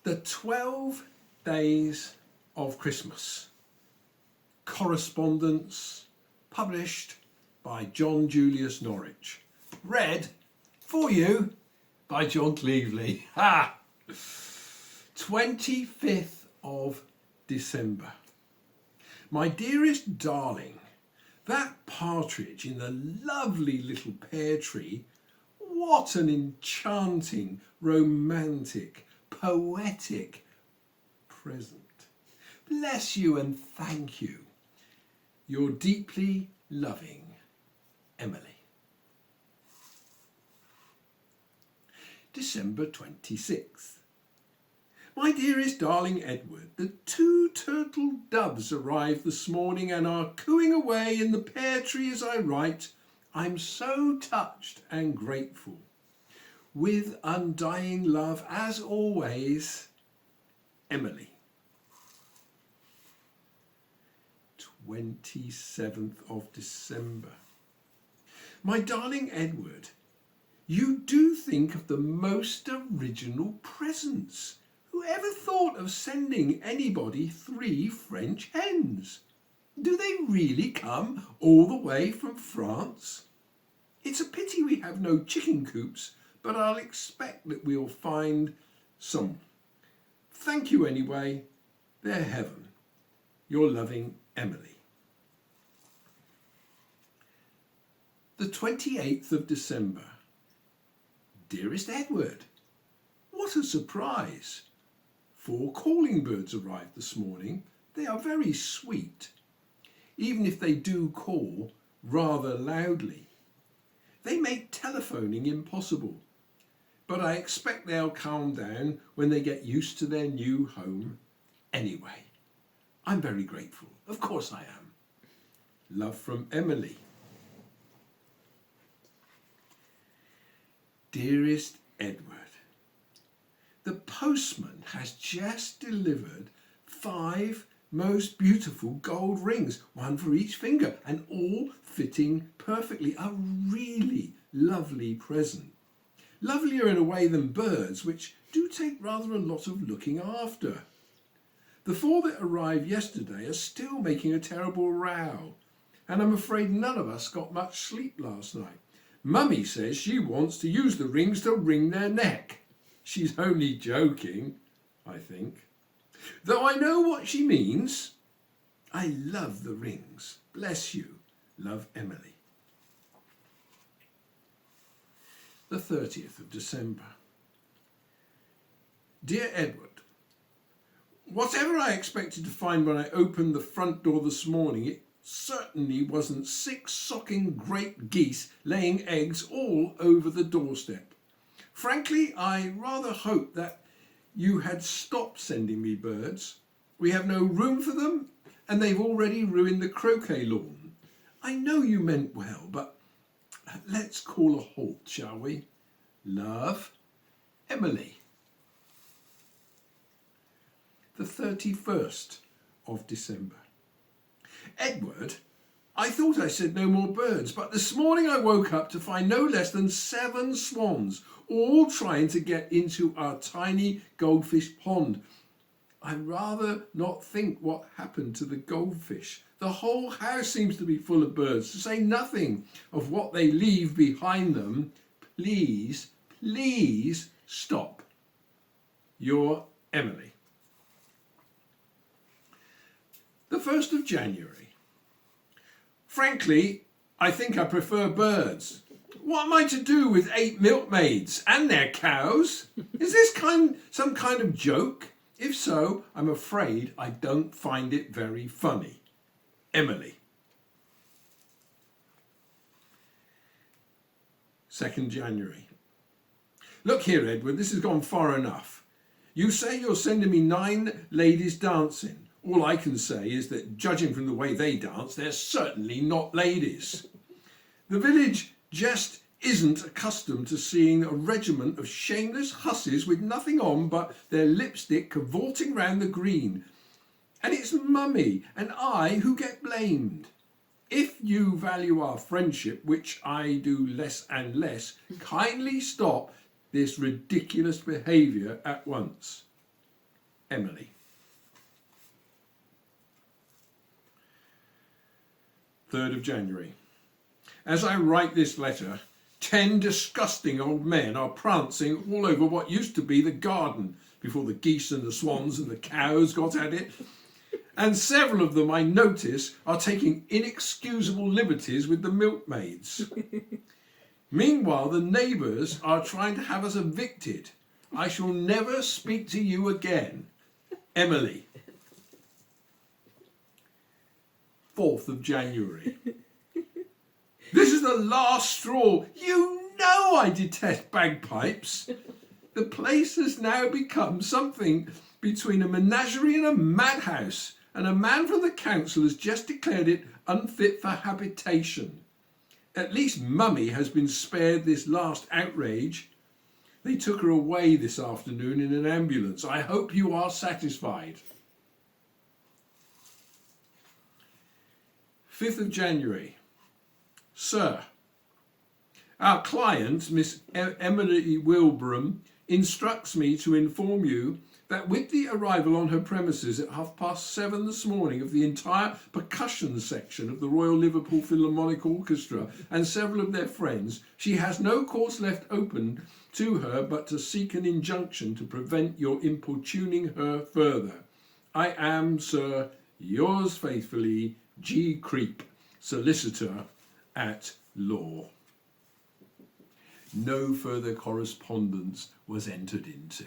The 12 Days of Christmas. Correspondence published by Julius Norwich. Read for you by John Clevely. 25th of December. My dearest darling, that partridge in the lovely little pear tree, what an enchanting, romantic, poetic present. Bless you and thank you. Your deeply loving Emily. December 26th. My dearest darling Edward, the 2 turtle doves arrived this morning and are cooing away in the pear tree as I write. I'm so touched and grateful. With undying love, as always, Emily. 27th of December. My darling Edward, you do think of the most original presents. Whoever thought of sending anybody 3 French hens? Do they really come all the way from France? It's a pity we have no chicken coops, but I'll expect that we'll find some. Thank you anyway. They're heaven. Your loving Emily. The 28th of December. Dearest Edward, what a surprise. 4 calling birds arrived this morning. They are very sweet, even if they do call rather loudly. They make telephoning impossible, but I expect they'll calm down when they get used to their new home. Anyway, I'm very grateful. Of course I am. Love from Emily. Dearest Edward, the postman has just delivered 5 most beautiful gold rings, 1 for each finger, and all fitting perfectly. A really lovely present. Lovelier in a way than birds, which do take rather a lot of looking after. The 4 that arrived yesterday are still making a terrible row, and I'm afraid none of us got much sleep last night. Mummy says she wants to use the rings to wring their neck. She's only joking, I think. Though I know what she means. I love the rings. Bless you. Love, Emily. The 30th of December. Dear Edward, whatever I expected to find when I opened the front door this morning, it certainly wasn't 6 socking great geese laying eggs all over the doorstep. Frankly, I rather hoped that you had stopped sending me birds. We have no room for them, and they've already ruined the croquet lawn. I know you meant well, but let's call a halt, shall we? Love, Emily. The 31st of December. Edward, I thought I said no more birds, but this morning I woke up to find no less than 7 swans, all trying to get into our tiny goldfish pond. I'd rather not think what happened to the goldfish. The whole house seems to be full of birds, to say nothing of what they leave behind them. Please, please stop. Your Emily. The 1st of January. Frankly, I think I prefer birds. What am I to do with 8 milkmaids and their cows? Is this some kind of joke? If so, I'm afraid I don't find it very funny. Emily. 2nd January. Look here, Edward, this has gone far enough. You say you're sending me 9 ladies dancing. All I can say is that, judging from the way they dance, they're certainly not ladies. The village just isn't accustomed to seeing a regiment of shameless hussies with nothing on but their lipstick cavorting round the green. And it's Mummy and I who get blamed. If you value our friendship, which I do less and less, kindly stop this ridiculous behaviour at once. Emily. 3rd of January. As I write this letter, 10 disgusting old men are prancing all over what used to be the garden before the geese and the swans and the cows got at it. And several of them, I notice, are taking inexcusable liberties with the milkmaids. Meanwhile, the neighbours are trying to have us evicted. I shall never speak to you again. Emily. 4th of January. This is the last straw. You know I detest bagpipes. The place has now become something between a menagerie and a madhouse, and a man from the council has just declared it unfit for habitation. At least Mummy has been spared this last outrage. They took her away this afternoon in an ambulance. I hope you are satisfied. 5th of January. Sir, our client, Miss Emily Wilbraham, instructs me to inform you that with the arrival on her premises at 7:30 this morning of the entire percussion section of the Royal Liverpool Philharmonic Orchestra and several of their friends, she has no course left open to her but to seek an injunction to prevent your importuning her further. I am, sir, yours faithfully, G. Creep, solicitor at law. No further correspondence was entered into.